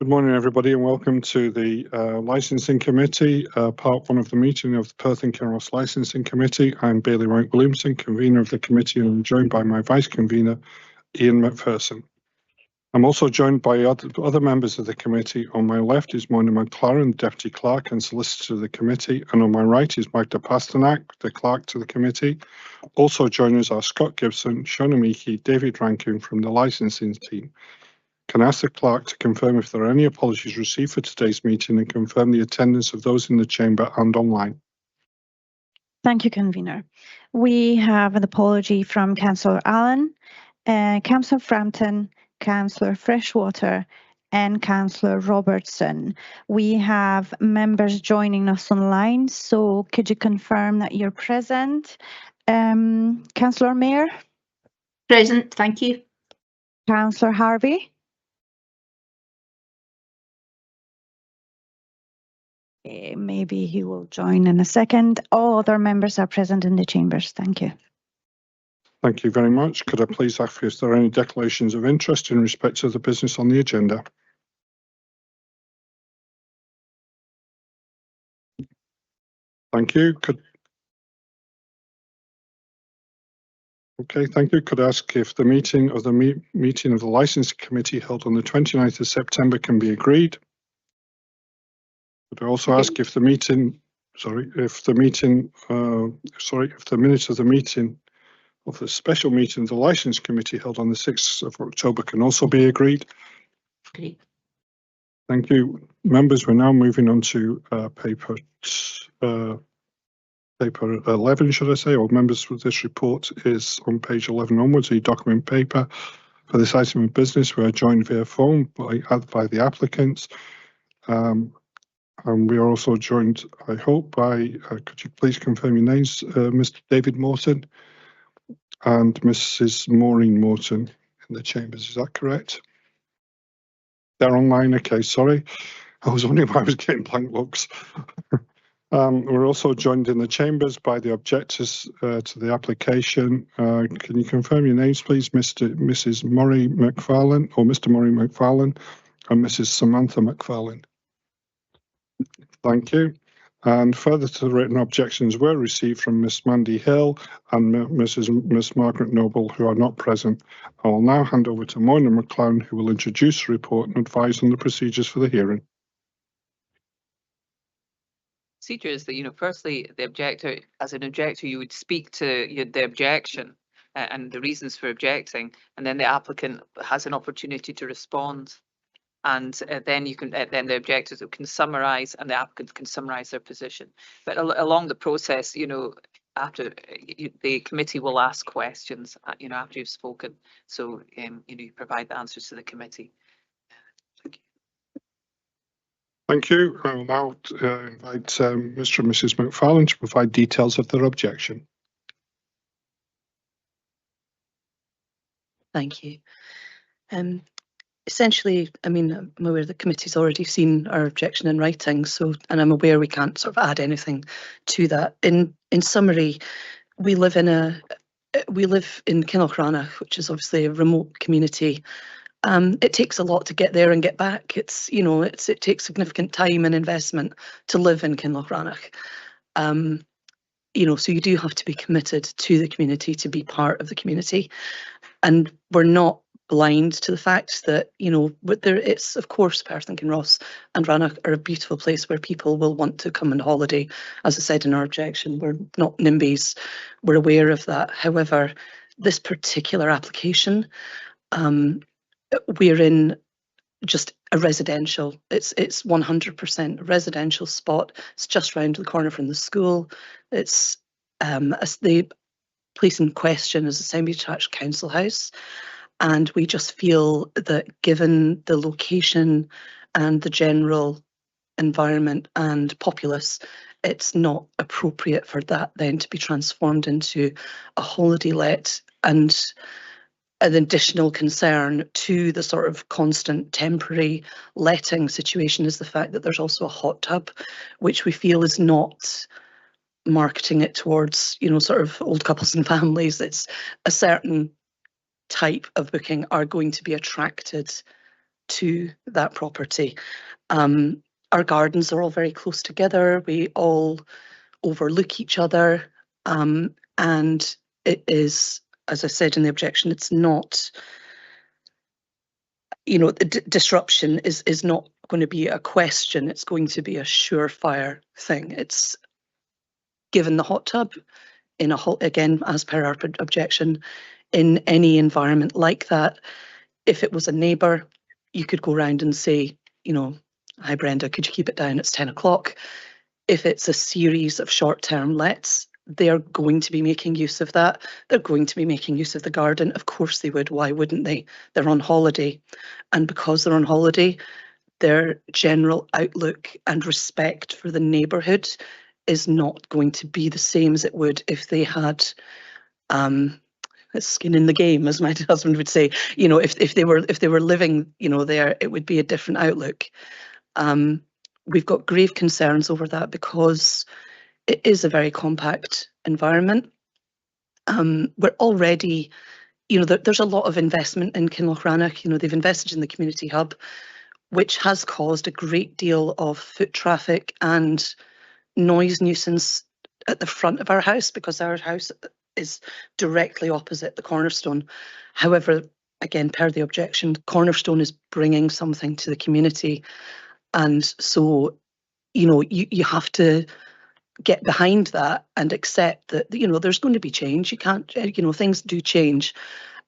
Good morning, everybody, and welcome to the Licensing Committee, part one of the meeting of the Perth and Kinross Licensing Committee. I'm Bailey Wright-Williamson, convener of the committee, and I'm joined by my vice convener, Ian McPherson. I'm also joined by other members of the committee. On my left is Mona McLaren, Deputy Clerk and Solicitor of the committee, and on my right is Magda Pasternak, the Clerk to the committee. Also joining us are Scott Gibson, Shona Meeke, David Rankin from the licensing team. Can I ask the clerk to confirm if there are any apologies received for today's meeting and confirm the attendance of those in the chamber and online? Thank you, convener. We have an apology from Councillor Allen, Councillor Frampton, Councillor Freshwater, and Councillor Robertson. We have members joining us online, so could you confirm that you're present? Councillor Mayer? Present, thank you. Councillor Harvey? Maybe he will join in a second. All other members are present in the chambers. Thank you. Thank you very much. Could I please ask if there are any declarations of interest in respect to the business on the agenda? Thank you. Okay, thank you. Could I ask if the meeting of the Licensing Committee held on the 29th of September can be agreed? Could I also ask if the minutes of the special meeting of the Licence Committee held on the 6th of October can also be agreed? Agreed. Thank you. Members, we're now moving on to paper 11, should I say, or members with this report is on page 11 onwards, the document paper. For this item of business, we are joined via phone by the applicants. And we are also joined, I hope, by, could you please confirm your names, Mr. David Morton and Mrs. Maureen Morton in the chambers, is that correct? They're online, okay, sorry. I was wondering why I was getting blank looks. We're also joined in the chambers by the objectors to the application. Can you confirm your names, please, Mrs. Murray McFarlane, or Mr. Murray McFarlane, and Mrs. Samantha McFarlane? Thank you. And further to the written objections were received from Miss Mandy Hill and Miss Margaret Noble, who are not present. I will now hand over to Mona McLaren, who will introduce the report and advise on the procedures for the hearing. Procedure is that, firstly, the objector, as an objector, you would speak to the objection and the reasons for objecting, and then the applicant has an opportunity to respond. And then then the objectors can summarise, and the applicant can summarise their position. But along the process, after the committee will ask questions, after you've spoken. So, you provide the answers to the committee. Thank you. I will now invite Mr. and Mrs. McFarlane to provide details of their objection. Thank you. Essentially, I'm aware the committee's already seen our objection in writing, and I'm aware we can't sort of add anything to that. In summary, we live in Kinlochranach, which is obviously a remote community. It takes a lot to get there and get back. It takes significant time and investment to live in Kinlochranach. So you do have to be committed to the community, to be part of the community, and we're not blind to the fact that it's, of course, Perth and Kinross and Rannoch are a beautiful place where people will want to come on holiday. As I said in our objection, we're not NIMBYs, we're aware of that. However, this particular application, we're in just a residential, it's 100% a residential spot. It's just round the corner from the school. It's the place in question is a semi-detached council house. And we just feel that given the location and the general environment and populace, it's not appropriate for that then to be transformed into a holiday let. And an additional concern to the sort of constant temporary letting situation is the fact that there's also a hot tub, which we feel is not marketing it towards, sort of old couples and families. It's a certain type of booking are going to be attracted to that property. Our gardens are all very close together. We all overlook each other. And it is, as I said in the objection, it's not, you know, the disruption is not going to be a question. It's going to be a surefire thing. It's given the hot tub in a whole, again, as per our objection, in any environment like that, if it was a neighbour, you could go round and say, you know, hi Brenda, could you keep it down? It's 10 o'clock. If it's a series of short-term lets, they're going to be making use of that. They're going to be making use of the garden. Of course they would. Why wouldn't they? They're on holiday. And because they're on holiday, their general outlook and respect for the neighbourhood is not going to be the same as it would if they had skin in the game, as my husband would say. You know, if they were living, you know, there, it would be a different outlook. We've got grave concerns over that because it is a very compact environment. We're already, you know, there's a lot of investment in Kinlochrannoch. You know, they've invested in the community hub, which has caused a great deal of foot traffic and noise nuisance at the front of our house, because our house is directly opposite the Cornerstone. However, again, per the objection, Cornerstone is bringing something to the community. And so, you know, you have to get behind that and accept that, you know, there's going to be change. You can't, you know, things do change.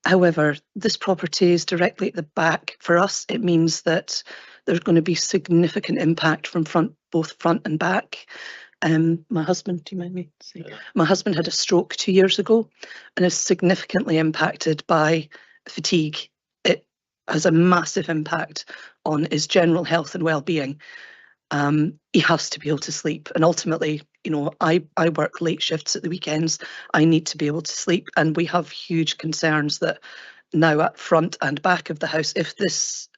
However, this property is directly at the back. For us, it means that there's going to be significant impact from both front and back. My husband, do you mind me saying? Yeah. My husband had a stroke 2 years ago and is significantly impacted by fatigue. It has a massive impact on his general health and well-being. He has to be able to sleep, and ultimately, you know, I work late shifts at the weekends. I need to be able to sleep, and we have huge concerns that now at front and back of the house, if this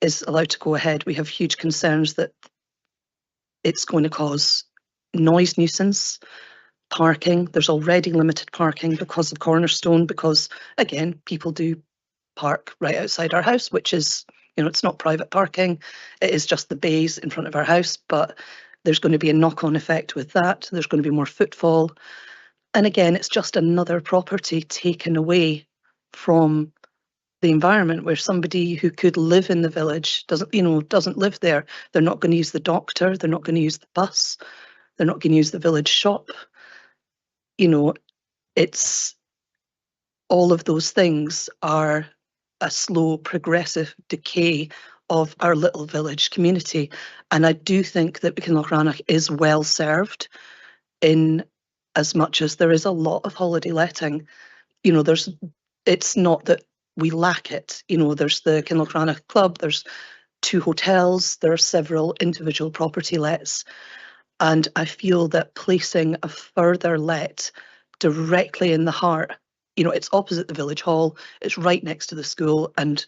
is allowed to go ahead, we have huge concerns that it's going to cause noise nuisance, parking. There's already limited parking because of Cornerstone, because again, people do park right outside our house, which is, you know, it's not private parking. It is just the bays in front of our house, but there's going to be a knock-on effect with that. There's going to be more footfall. And again, it's just another property taken away from the environment where somebody who could live in the village doesn't live there. They're not going to use the doctor. They're not going to use the bus. They're not going to use the village shop. You know, it's all of those things are a slow, progressive decay of our little village community. And I do think that Kinlochrannoch is well served in as much as there is a lot of holiday letting. You know, it's not that we lack it. You know, there's the Kinlochrannoch Club, there's 2 hotels, there are several individual property lets. And I feel that placing a further let directly in the heart, you know, it's opposite the village hall, it's right next to the school, and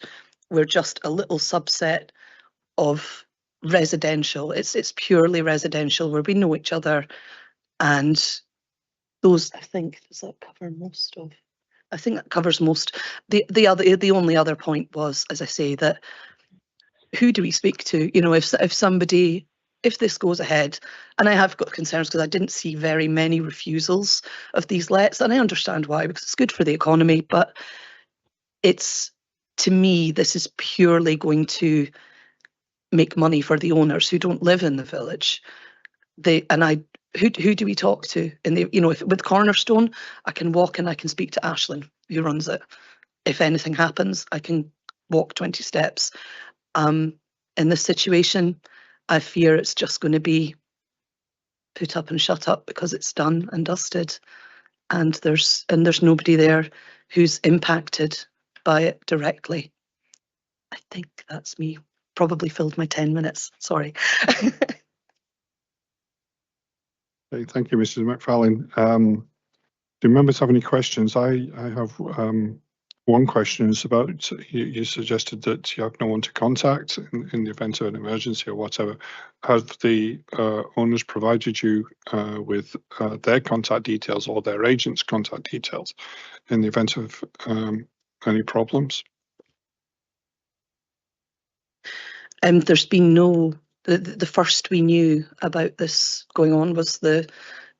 we're just a little subset of residential. It's purely residential where we know each other, and those, I think, does that cover most of? I think that covers most. The only other point was, as I say, that who do we speak to? You know, if this goes ahead, and I have got concerns because I didn't see very many refusals of these lets, and I understand why, because it's good for the economy, but it's, to me, this is purely going to make money for the owners who don't live in the village. Who do we talk to? You know, with Cornerstone, I can walk and I can speak to Ashlyn, who runs it. If anything happens, I can walk 20 steps. In this situation, I fear it's just going to be put up and shut up because it's done and dusted, and there's nobody there who's impacted by it directly. I think that's me. Probably filled my 10 minutes. Sorry. Okay, thank you, Mrs. McFarlane. Do members have any questions? I have one question. Is about, you suggested that you have no one to contact in the event of an emergency or whatever. Have the owners provided you with their contact details or their agent's contact details in the event of any problems? There's been no, the first we knew about this going on was the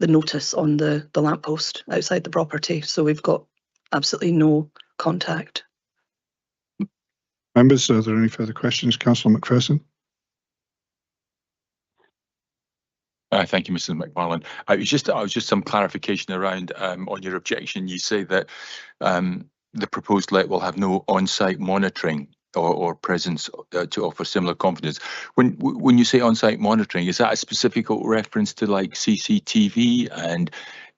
notice on the lamppost outside the property. So we've got absolutely no contact. Members, are there any further questions? Councillor McPherson. Thank you, Mrs. McFarlane. It was just some clarification around on your objection. You say that the proposed let will have no on-site monitoring or presence to offer similar confidence. When you say on-site monitoring, is that a specific reference to like CCTV? And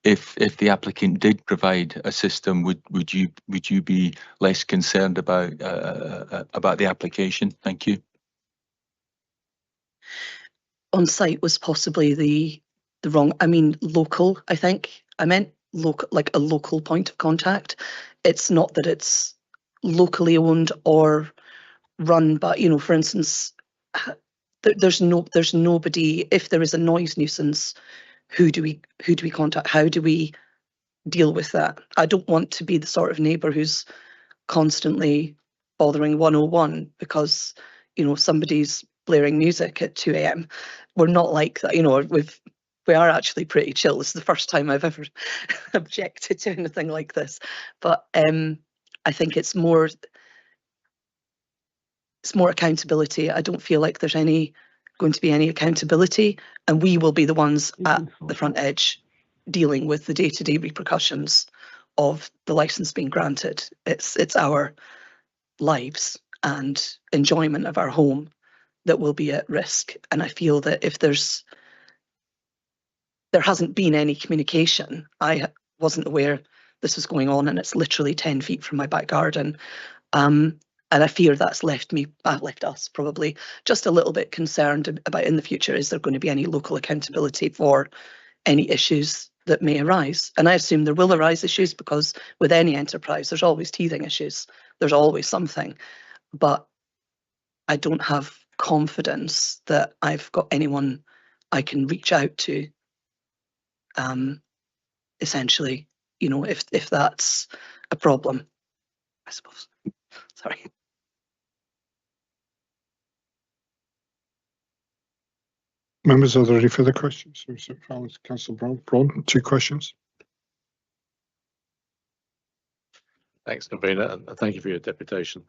if the applicant did provide a system, would you be less concerned about the application? Thank you. On site was possibly the wrong, I mean, local, I think. I meant local, like a local point of contact. It's not that it's locally owned or run, but, you know, for instance, there's nobody, if there is a noise nuisance, who do we contact? How do we deal with that? I don't want to be the sort of neighbour who's constantly bothering 101 because, you know, somebody's blaring music at 2 a.m. We're not like that, you know, we are actually pretty chill. This is the first time I've ever objected to anything like this. But I think it's more accountability. I don't feel like there's going to be any accountability, and we will be the ones at the front edge dealing with the day-to-day repercussions of the license being granted. It's our lives and enjoyment of our home that will be at risk. And I feel that if there hasn't been any communication, I wasn't aware this was going on, and it's literally 10 feet from my back garden. And I fear that's left us probably just a little bit concerned about in the future, is there going to be any local accountability for any issues that may arise? And I assume there will arise issues, because with any enterprise, there's always teething issues. There's always something. But I don't have confidence that I've got anyone I can reach out to, essentially, you know, if that's a problem, I suppose. Sorry. Members, are there any further questions? Councillor Braun, 2 questions. Thanks, convener, and thank you for your deputation.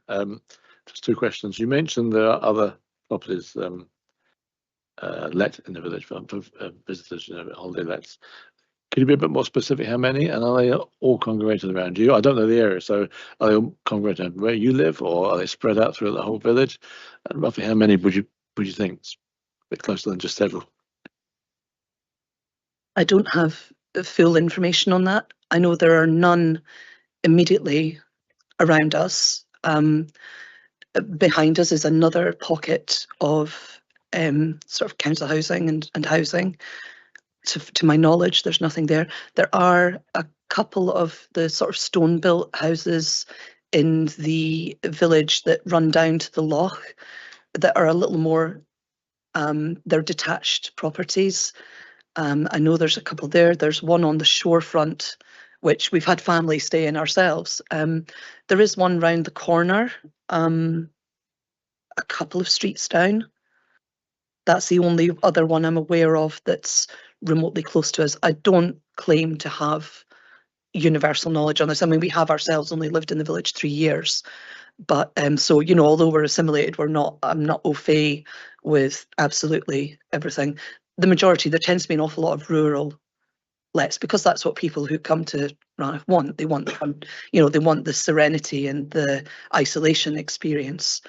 Just 2 questions. You mentioned there are other properties let in the village for visitors, you know, holiday lets. Could you be a bit more specific? How many, and are they all congregated around you? I don't know the area, so are they all congregated where you live, or are they spread out through the whole village? And roughly how many would you think? It's a bit closer than just several. I don't have full information on that. I know there are none immediately around us. Behind us is another pocket of sort of council housing and housing. To my knowledge, there's nothing there. There are a couple of the sort of stone-built houses in the village that run down to the loch that are a little more, they're detached properties. I know there's a couple there. There's one on the shorefront, which we've had family stay in ourselves. There is one round the corner, a couple of streets down. That's the only other one I'm aware of that's remotely close to us. I don't claim to have universal knowledge on this. I mean, we have ourselves only lived in the village 3 years, but so, you know, although we're assimilated, I'm not au fait with absolutely everything. The majority, there tends to be an awful lot of rural lets, because that's what people who come to Rannoch want. They want, you know, they want the serenity and the isolation experience,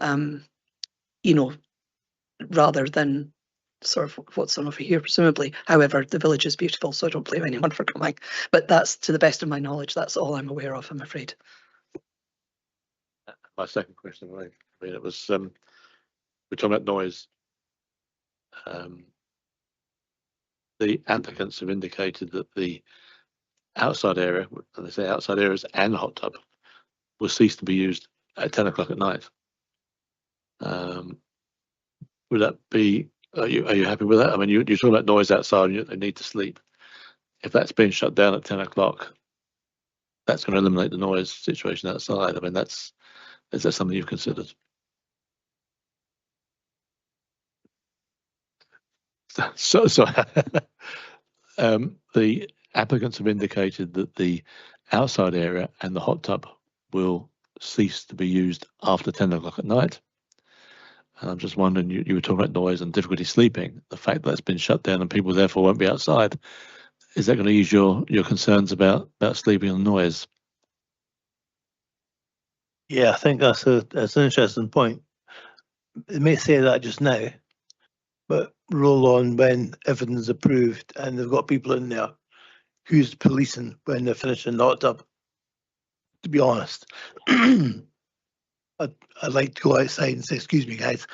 you know, rather than sort of what's on over here, presumably. However, the village is beautiful, so I don't blame anyone for coming. But that's, to the best of my knowledge, that's all I'm aware of, I'm afraid. My second question, I mean, it was, we're talking about noise. The applicants have indicated that the outside area, and they say outside areas and the hot tub, will cease to be used at 10 o'clock at night. Would that be, are you happy with that? I mean, you're talking about noise outside, and they need to sleep. If that's being shut down at 10 o'clock, that's going to eliminate the noise situation outside. I mean, is that something you've considered? So, the applicants have indicated that the outside area and the hot tub will cease to be used after 10 o'clock at night. And I'm just wondering, you were talking about noise and difficulty sleeping. The fact that it's been shut down and people therefore won't be outside, is that going to ease your concerns about sleeping and noise? Yeah, I think that's an interesting point. They may say that just now, but roll on when everything's approved and they've got people in there. Who's policing when they're finishing the hot tub? To be honest, I'd like to go outside and say, "Excuse me, guys,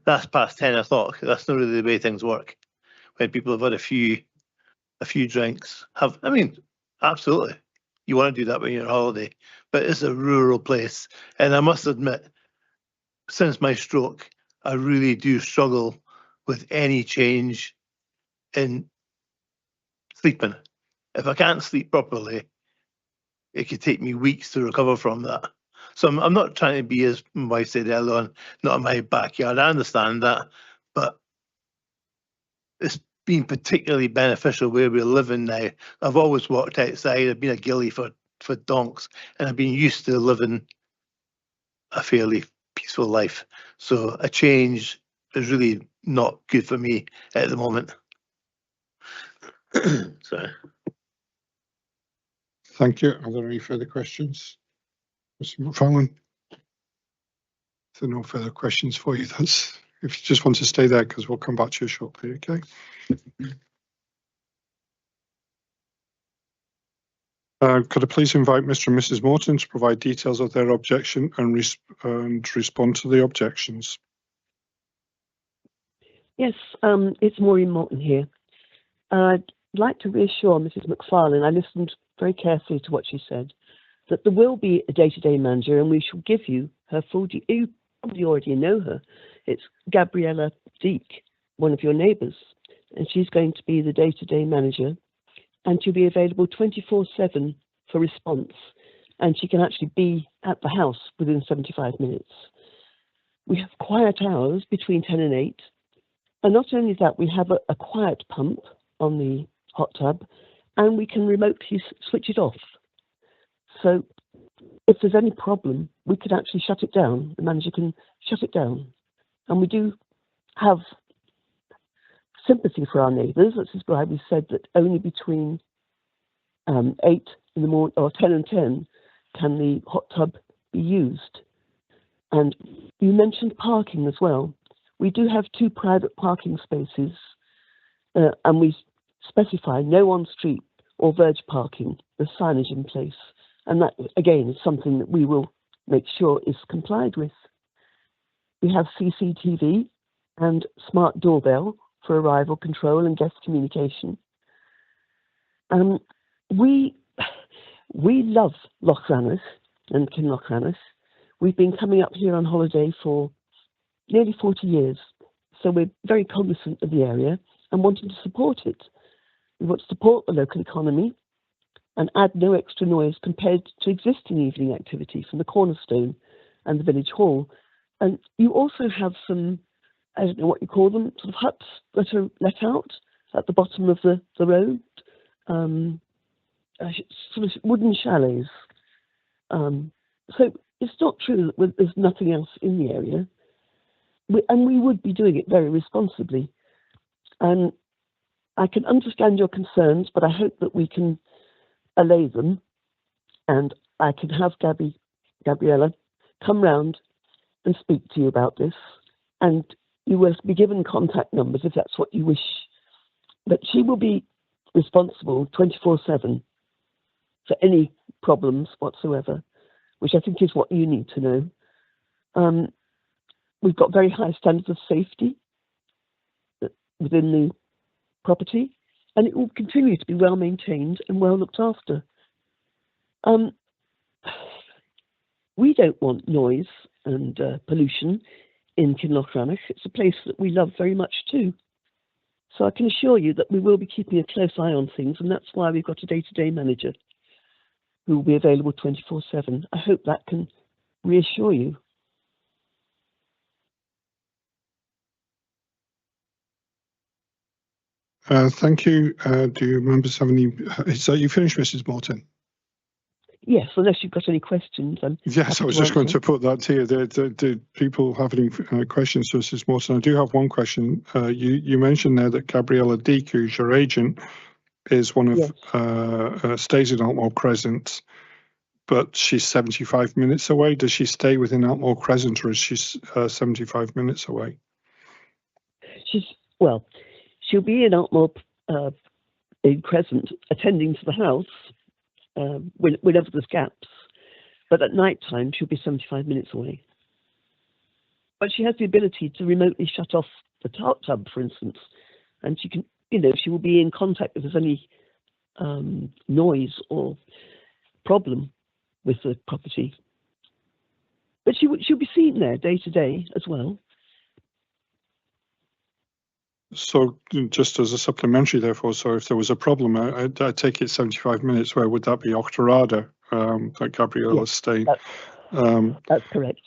that's past 10 o'clock." That's not really the way things work. When people have had a few drinks, absolutely, you want to do that when you're on holiday, but it's a rural place, and I must admit, since my stroke, I really do struggle with any change in sleeping. If I can't sleep properly, it could take me weeks to recover from that. So I'm not trying to be, as my wife said earlier on, not in my backyard. I understand that, but it's been particularly beneficial where we're living now. I've always walked outside. I've been a ghillie for donks, and I've been used to living a fairly peaceful life. So a change is really not good for me at the moment. Sorry. Thank you. Are there any further questions? Mr. McFarlane? If there are no further questions for you, if you just want to stay there, because we'll come back to you shortly, okay? Could I please invite Mr. and Mrs. Morton to provide details of their objection and respond to the objections? Yes, it's Maureen Morton here. I'd like to reassure Mrs. McFarlane, I listened very carefully to what she said, that there will be a day-to-day manager and we shall give you her full, you probably already know her. It's Gabriella Deek, one of your neighbours, and she's going to be the day-to-day manager, and she'll be available 24/7 for response, and she can actually be at the house within 75 minutes. We have quiet hours between 10 and 8, and not only that, we have a quiet pump on the hot tub, and we can remotely switch it off. So if there's any problem, we could actually shut it down. The manager can shut it down. And we do have sympathy for our neighbours. This is why we said that only between 8 in the morning or 10 and 10 can the hot tub be used. And you mentioned parking as well. We do have 2 private parking spaces, and we specify no on-street or verge parking. There's signage in place. And that, again, is something that we will make sure is complied with. We have CCTV and smart doorbell for arrival control and guest communication. We love Loch Rannoch and Kinlochrannoch. We've been coming up here on holiday for nearly 40 years, so we're very cognizant of the area and wanting to support it. We want to support the local economy and add no extra noise compared to existing evening activity from the Cornerstone and the Village Hall. And you also have some, I don't know what you call them, sort of huts that are let out at the bottom of the road, sort of wooden chalets. So it's not true that there's nothing else in the area. And we would be doing it very responsibly. And I can understand your concerns, but I hope that we can allay them, and I can have Gabriella come round and speak to you about this, and you will be given contact numbers if that's what you wish. But she will be responsible 24/7 for any problems whatsoever, which I think is what you need to know. We've got very high standards of safety within the property, and it will continue to be well maintained and well looked after. We don't want noise and pollution in Kinlochrannoch. It's a place that we love very much too. So I can assure you that we will be keeping a close eye on things, and that's why we've got a day-to-day manager who will be available 24/7. I hope that can reassure you. Thank you. Do you members have any? So you finished, Mrs. Morton? Yes, unless you've got any questions. Yes, I was just going to put that to you. Do people have any questions to Mrs. Morton? I do have one question. You mentioned there that Gabriella Deek, who's your agent, is one of Yes. stays in Altmore Crescent, but she's 75 minutes away. Does she stay within Altmore Crescent, or is she 75 minutes away? She'll be in Altmore in Crescent, attending to the house whenever there's gaps. But at night time, she'll be 75 minutes away. But she has the ability to remotely shut off the tub, for instance, and she can, she will be in contact if there's any noise or problem with the property. But she'll be seen there day to day as well. So just as a supplementary, therefore, so if there was a problem, I take it 75 minutes, where would that be Auchterarder, that Gabriella's staying? That's correct.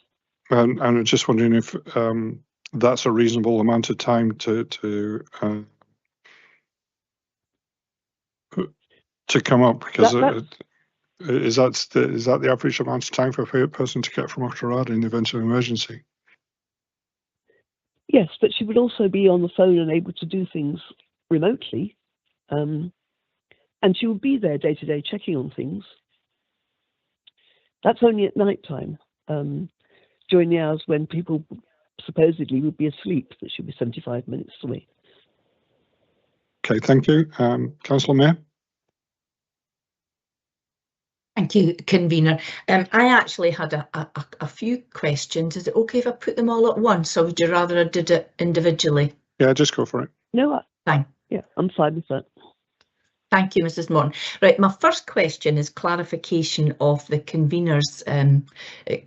And I'm just wondering if that's a reasonable amount of time to come up, because is that the average amount of time for a person to get from Auchterarder in the event of emergency? Yes, but she would also be on the phone and able to do things remotely. And she would be there day to day checking on things. That's only at night time, during the hours when people supposedly would be asleep, that she'll be 75 minutes away. Okay, thank you. Councillor Mayor? Thank you, convener. I actually had a few questions. Is it okay if I put them all at once, or would you rather I did it individually? Yeah, just go for it. No, Fine. Yeah, I'm fine with that. Thank you, Mrs. Morton. Right, my first question is clarification of the convener's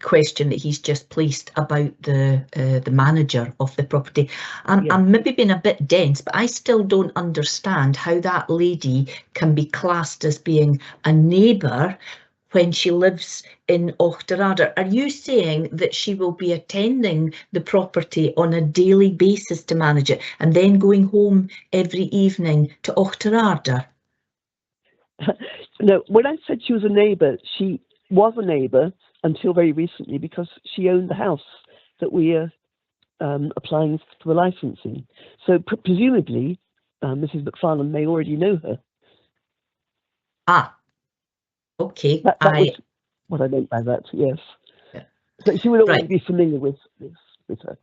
question that he's just placed about the manager of the property. I'm maybe being a bit dense, but I still don't understand how that lady can be classed as being a neighbour when she lives in Auchterarder. Are you saying that she will be attending the property on a daily basis to manage it and then going home every evening to Auchterarder? No, when I said she was a neighbour, she was a neighbour until very recently, because she owned the house that we are applying for the licensing. So presumably, Mrs. McFarlane may already know her. Ah, okay. That was what I meant by that, yes. Yeah. So she would already be familiar with her.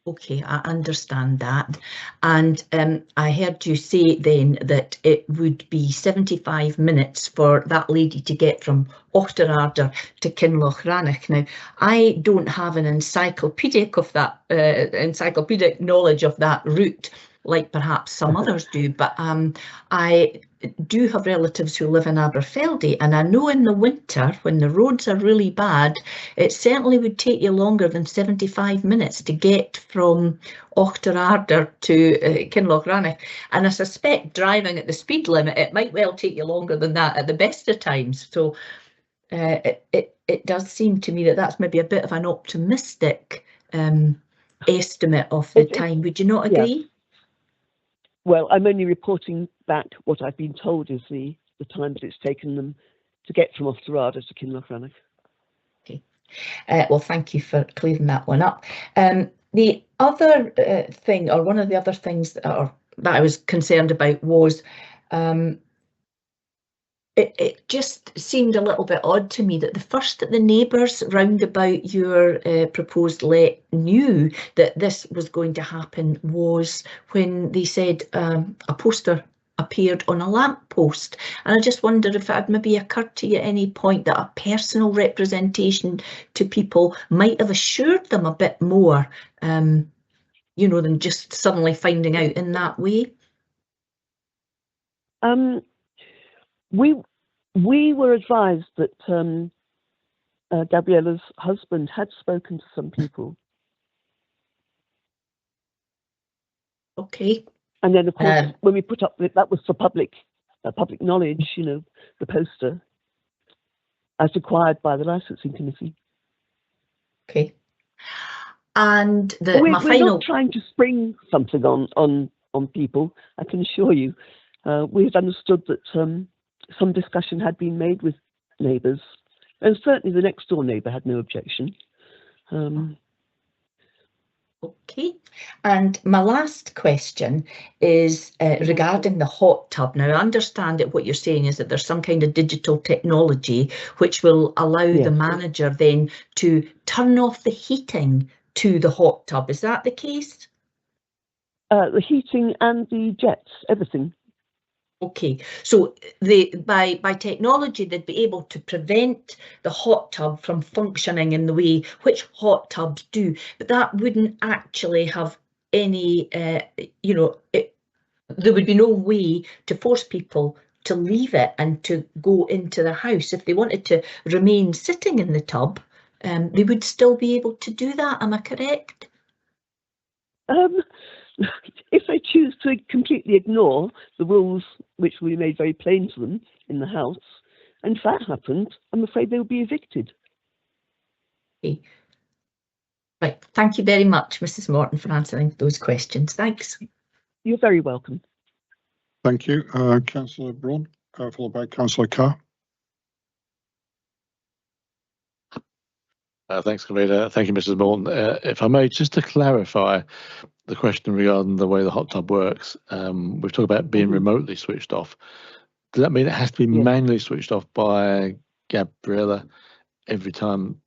Okay, I understand that. And I heard you say then that it would be 75 minutes for that lady to get from Auchterarder to Kinlochranich. Now, I don't have an encyclopedic of that, encyclopedic knowledge of that route, like perhaps some others do, but I do have relatives who live in Aberfeldy, and I know in the winter when the roads are really bad, it certainly would take you longer than 75 minutes to get from Auchterarder to Kinlochranich, and I suspect driving at the speed limit, it might well take you longer than that at the best of times. So it does seem to me that that's maybe a bit of an optimistic estimate of the time. Would you not agree? Yeah. Well, I'm only reporting back what I've been told is the time that it's taken them to get from Auchterarder to Kinlochranich. Okay. Well, thank you for clearing that one up. The other thing, or one of the other things that I was concerned about was it just seemed a little bit odd to me that the first that the neighbours round about your proposed let knew that this was going to happen was when they said a poster appeared on a lamppost. And I just wondered if it had maybe occurred to you at any point that a personal representation to people might have assured them a bit more, you know, than just suddenly finding out in that way. We were advised that Gabriella's husband had spoken to some people. Okay. And then, of course, when we put up that was for public knowledge, you know, the poster, as required by the licensing committee. Okay. And we're my final. Not trying to spring something on on people, I can assure you. We had understood that some discussion had been made with neighbours, and certainly the next door neighbour had no objection. Okay, and my last question is regarding the hot tub. Now, I understand that what you're saying is that there's some kind of digital technology which will allow the manager then to turn off the heating to the hot tub. Is that the case? The heating and the jets, everything. Okay, so by technology they'd be able to prevent the hot tub from functioning in the way which hot tubs do, but that wouldn't actually have any, you know, there would be no way to force people to leave it and to go into the house. If they wanted to remain sitting in the tub, they would still be able to do that. Am I correct? If they choose to completely ignore the rules which we made very plain to them in the house, and if that happened, I'm afraid they will be evicted. Okay. Right, thank you very much, Mrs. Morton, for answering those questions. Thanks. You're very welcome. Thank you. Councillor Braun, followed by Councillor Carr. Thanks, Convener. Thank you, Mrs. Morton. If I may, just to clarify the question regarding the way the hot tub works, we've talked about being remotely switched off. Does that mean it has to be manually switched off by Gabriella every time,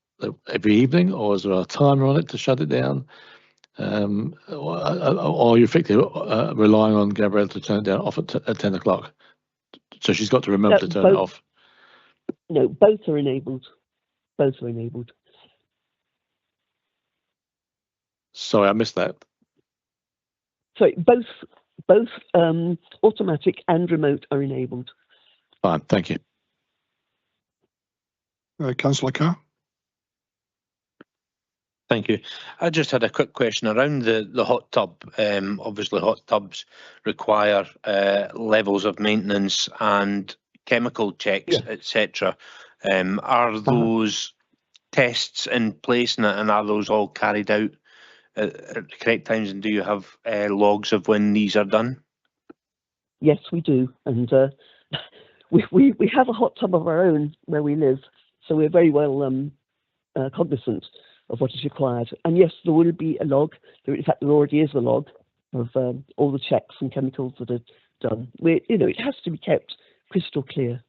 every evening, or is there a timer on it to shut it down? Or are you effectively relying on Gabriella to turn it down off at 10 o'clock? So she's got to remember to turn it off. No, both are enabled. Both are enabled. Sorry, I missed that. Sorry, both automatic and remote are enabled. Fine, thank you. Councillor Carr. Thank you. I just had a quick question around the hot tub. Obviously, hot tubs require levels of maintenance and chemical checks, etc. Are those tests in place, and are those all carried out at the correct times? And do you have logs of when these are done? Yes, we do, and we have a hot tub of our own where we live, so we're very well cognizant of what is required. And yes, there will be a log. In fact, there already is a log of all the checks and chemicals that are done. It has to be kept crystal clear.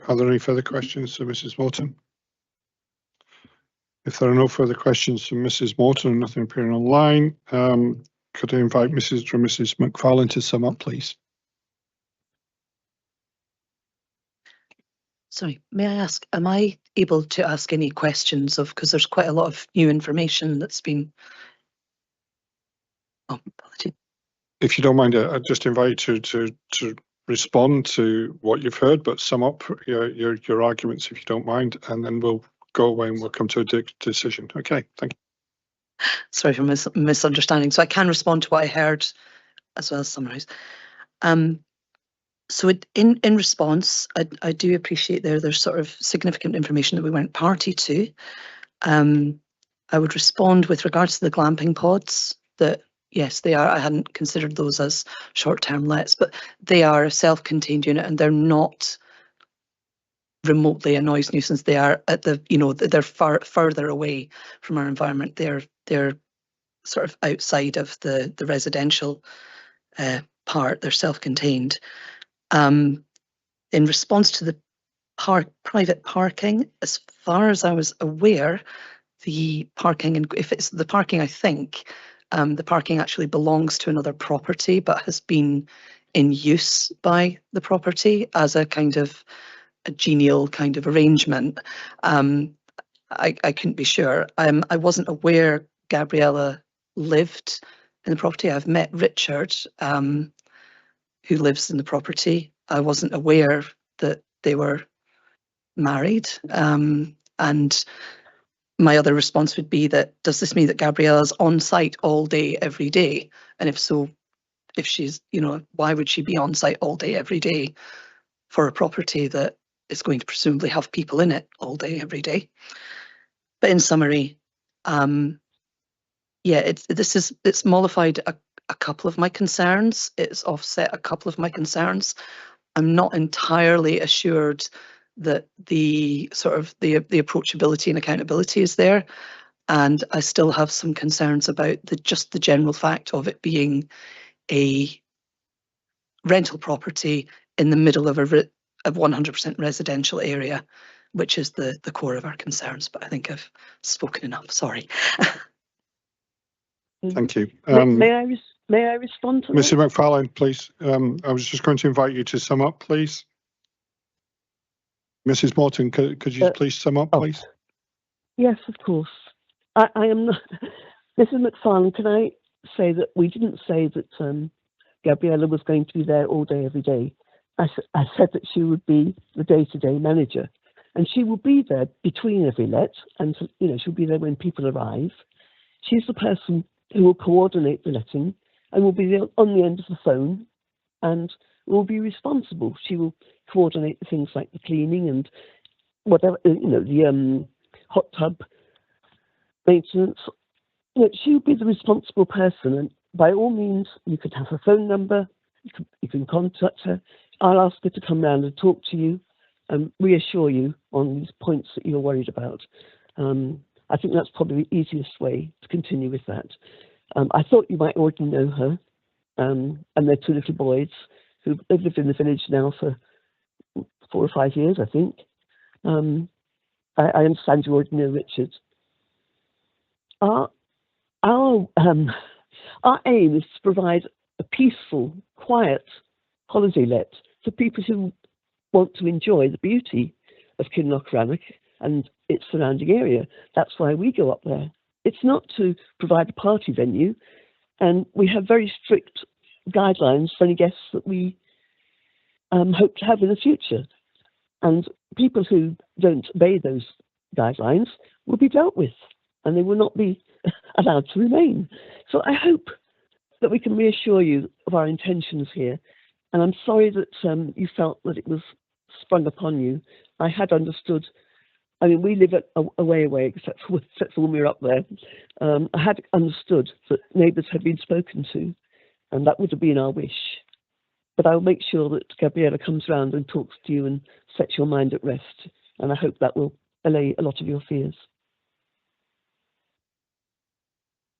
Are there any further questions to Mrs. Morton? If there are no further questions from Mrs. Morton and nothing appearing online, could I invite Mrs. McFarlane to sum up, please? Sorry, may I ask, am I able to ask any questions because there's quite a lot of new information that's been... Oh, apologies. If you don't mind, I'd just invite you to respond to what you've heard, but sum up your arguments if you don't mind, and then we'll go away and we'll come to a decision. Okay, thank you. Sorry for misunderstanding. So I can respond to what I heard as well as summarise. So in response, I do appreciate there's sort of significant information that we weren't party to. I would respond with regards to the glamping pods that yes, they are. I hadn't considered those as short-term lets, but they are a self-contained unit and they're not remotely a noise nuisance. They are at the, they're further away from our environment. They're sort of outside of the residential part. They're self-contained. In response to the private parking, as far as I was aware, the parking, and if it's the parking, I think the parking actually belongs to another property, but has been in use by the property as a kind of a genial kind of arrangement. I couldn't be sure. I wasn't aware Gabriella lived in the property. I've met Richard, who lives in the property. I wasn't aware that they were married. And my other response would be that, does this mean that Gabriella's on site all day, every day? And if so, if she's, why would she be on site all day, every day for a property that is going to presumably have people in it all day, every day? But in summary, Yeah, it's mollified a couple of my concerns. It's offset a couple of my concerns. I'm not entirely assured that the approachability and accountability is there. And I still have some concerns about just the general fact of it being a rental property in the middle of a 100% residential area, which is the core of our concerns. But I think I've spoken enough. Sorry. Thank you. May I respond to Mrs. that? McFarlane, please. I was just going to invite you to sum up, please. Mrs. Morton, could you please sum up, please? Yes, of course. I am not. Mrs. McFarlane, can I say that we didn't say that Gabriella was going to be there all day, every day. I said that she would be the day-to-day manager, and she will be there between every let, and she'll be there when people arrive. She's the person who will coordinate the letting and will be on the end of the phone and will be responsible. She will coordinate things like the cleaning and whatever, the hot tub maintenance. She'll be the responsible person, and by all means, you could have her phone number, you can contact her. I'll ask her to come round and talk to you and reassure you on these points that you're worried about. I think that's probably the easiest way to continue with that. I thought you might already know her and their two little boys who've lived in the village now for 4 or 5 years, I think. I understand you already know Richard. Our aim is to provide a peaceful, quiet holiday let for people who want to enjoy the beauty of Kinlochrannoch and its surrounding area. That's why we go up there. It's not to provide a party venue, and we have very strict guidelines for any guests that we hope to have in the future. And people who don't obey those guidelines will be dealt with, and they will not be allowed to remain. So I hope that we can reassure you of our intentions here. And I'm sorry that you felt that it was sprung upon you. I had understood. I mean, we live a way away, except for when we were up there. I had understood that neighbours had been spoken to, and that would have been our wish. But I'll make sure that Gabriella comes round and talks to you and sets your mind at rest. And I hope that will allay a lot of your fears.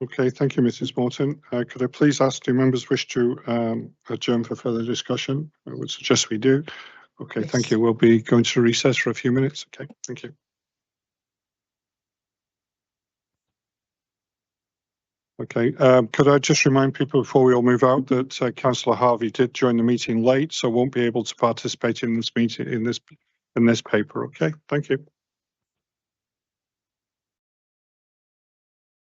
Okay, thank you, Mrs. Morton. Could I please ask, do members wish to adjourn for further discussion? I would suggest we do. Okay, yes. Thank you. We'll be going to recess for a few minutes. Okay, thank you. Okay, could I just remind people before we all move out that Councillor Harvey did join the meeting late, so won't be able to participate in this meeting in this paper. Okay, thank you.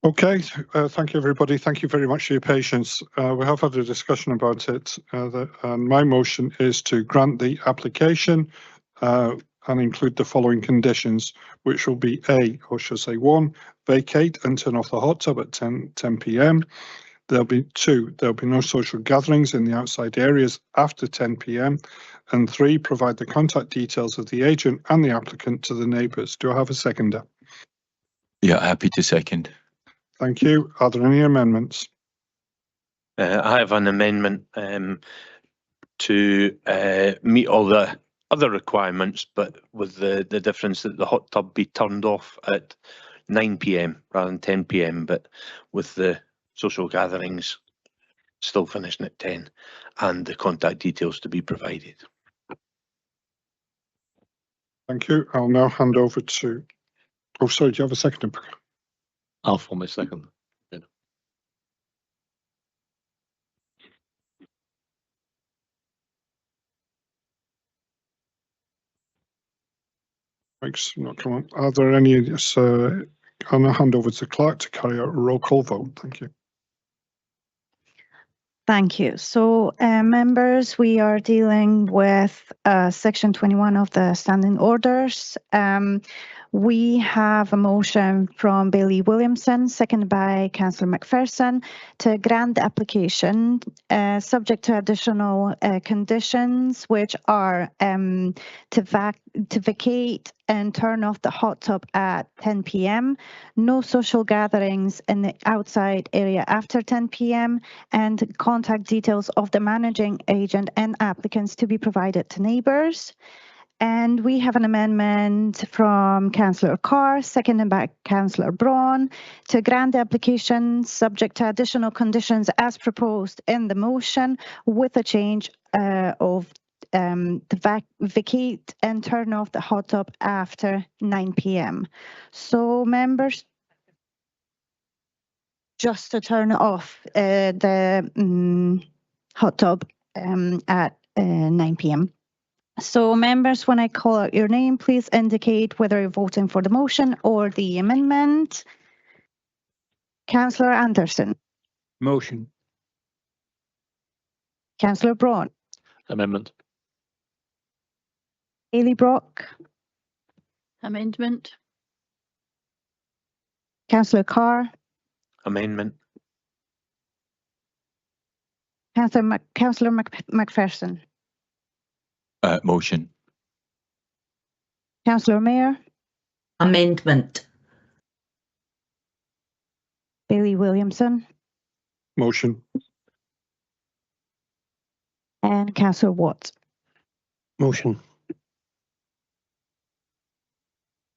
Okay, thank you, everybody. Thank you very much for your patience. We have had a discussion about it. And my motion is to grant the application and include the following conditions, which will be A, or should I say 1, vacate and turn off the hot tub at 10 p.m. There'll be 2, there'll be no social gatherings in the outside areas after 10 p.m. And 3, provide the contact details of the agent and the applicant to the neighbours. Do I have a seconder? Yeah, happy to second. Thank you. Are there any amendments? I have an amendment to meet all the other requirements, but with the difference that the hot tub be turned off at 9 p.m. rather than 10 p.m, but with the social gatherings still finishing at 10 and the contact details to be provided. Thank you. I'll now hand over to... Oh, sorry, do you have a second? I'll form a second. Yeah. Thanks. Not come on. Are there any? I'll now hand over to the clerk to carry out a roll call vote. Thank you. Thank you. So, members, we are dealing with Section 21 of the Standing Orders. We have a motion from Bailey Williamson, seconded by Councillor McPherson, to grant the application subject to additional conditions, which are to vacate and turn off the hot tub at 10 p.m, no social gatherings in the outside area after 10 p.m, and contact details of the managing agent and applicants to be provided to neighbours. And we have an amendment from Councillor Carr, seconded by Councillor Braun, to grant the application subject to additional conditions as proposed in the motion, with a change of the vacate and turn off the hot tub after 9 p.m. So members, just to turn off the hot tub at 9 p.m. So members, when I call out your name, please indicate whether you're voting for the motion or the amendment. Councillor Anderson. Motion. Councillor Braun. Amendment. Haley Brock. Amendment. Councillor Carr. Amendment. Councillor McPherson. Motion. Councillor Mayor. Amendment. Bailey Williamson. Motion. And Councillor Watts. Motion.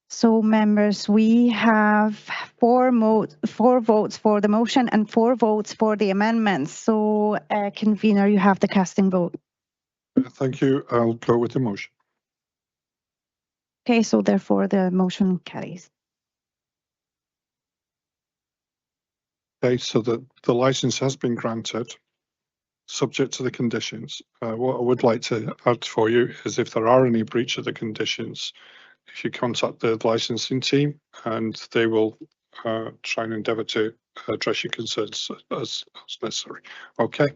So members, we have four votes for the motion and 4 votes for the amendments. So convener, you have the casting vote. Thank you. I'll go with the motion. Okay, so therefore the motion carries. Okay, so the license has been granted, subject to the conditions. What I would like to add for you is if there are any breach of the conditions, if you contact the licensing team and they will try and endeavour to address your concerns as necessary. Okay.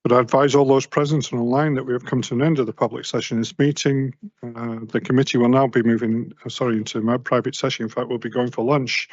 But I advise all those present and online that we have come to an end of the public session in this meeting. The committee will now be moving, into my private session. In fact, we'll be going for lunch